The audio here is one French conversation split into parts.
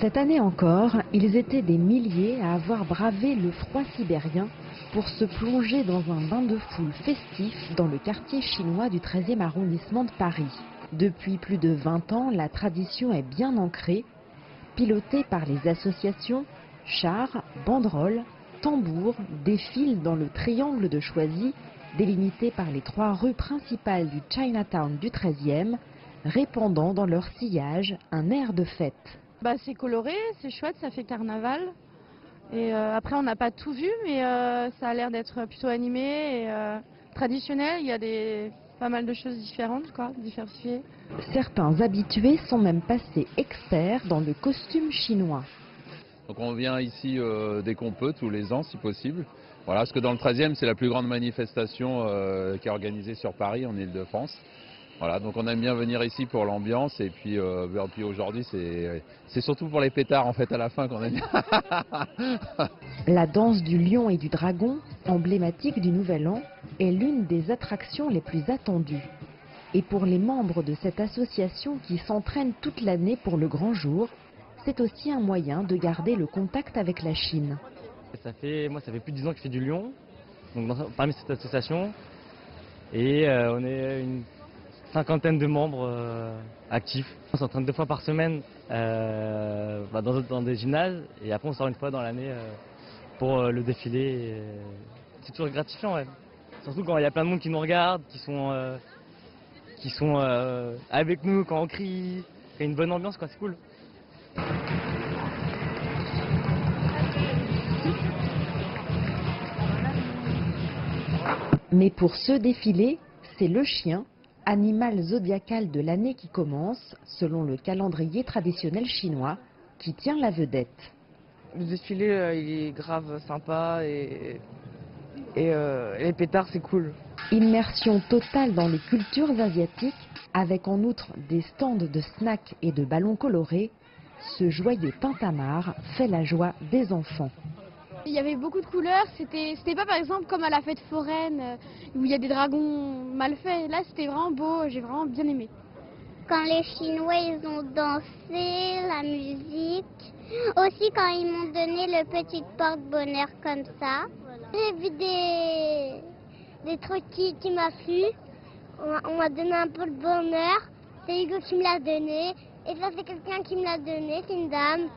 Cette année encore, ils étaient des milliers à avoir bravé le froid sibérien pour se plonger dans un bain de foule festif dans le quartier chinois du 13e arrondissement de Paris. Depuis plus de 20 ans, la tradition est bien ancrée. Pilotée par les associations, chars, banderoles, tambours défilent dans le triangle de Choisy, délimité par les 3 rues principales du Chinatown du 13e, répandant dans leur sillage un air de fête. C'est coloré, c'est chouette, ça fait carnaval. Et après, on n'a pas tout vu, mais ça a l'air d'être plutôt animé et traditionnel. Il y a pas mal de choses différentes, diversifiées. Certains habitués sont même passés experts dans le costume chinois. Donc on vient ici dès qu'on peut, tous les ans si possible. Voilà, parce que dans le 13e, c'est la plus grande manifestation qui est organisée sur Paris, en Ile-de-France. Voilà, donc on aime bien venir ici pour l'ambiance et puis aujourd'hui c'est surtout pour les pétards en fait à la fin qu'on aime bien. La danse du lion et du dragon, emblématique du Nouvel An, est l'une des attractions les plus attendues. Et pour les membres de cette association qui s'entraînent toute l'année pour le grand jour, c'est aussi un moyen de garder le contact avec la Chine. Ça fait plus de 10 ans que je fais du lion, donc parmi cette association, et on est une 50aine de membres actifs. On s'entraîne 2 fois par semaine dans des gymnases, et après on sort une fois dans l'année pour le défilé. C'est toujours gratifiant, ouais. Surtout quand il y a plein de monde qui nous regarde, qui sont avec nous quand on crie. Il y a une bonne ambiance, c'est cool. Mais pour ce défilé, c'est le chien, animal zodiacal de l'année qui commence, selon le calendrier traditionnel chinois, qui tient la vedette. Le défilé, il est grave sympa et les pétards, c'est cool. Immersion totale dans les cultures asiatiques, avec en outre des stands de snacks et de ballons colorés, ce joyeux tintamarre fait la joie des enfants. Il y avait beaucoup de couleurs, c'était pas par exemple comme à la fête foraine où il y a des dragons mal faits. Là c'était vraiment beau, j'ai vraiment bien aimé. Quand les Chinois ils ont dansé, la musique, aussi quand ils m'ont donné le petit porte-bonheur comme ça. J'ai vu des trucs qui m'ont plu, on m'a donné un peu de bonheur, c'est Hugo qui me l'a donné, et ça c'est quelqu'un qui me l'a donné, c'est une dame.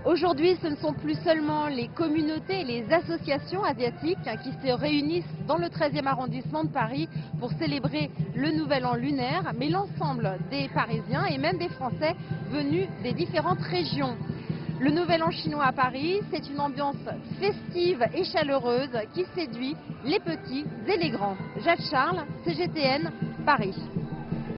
Aujourd'hui, ce ne sont plus seulement les communautés et les associations asiatiques qui se réunissent dans le 13e arrondissement de Paris pour célébrer le Nouvel An lunaire, mais l'ensemble des Parisiens et même des Français venus des différentes régions. Le Nouvel An chinois à Paris, c'est une ambiance festive et chaleureuse qui séduit les petits et les grands. Jacques Charles, CGTN, Paris.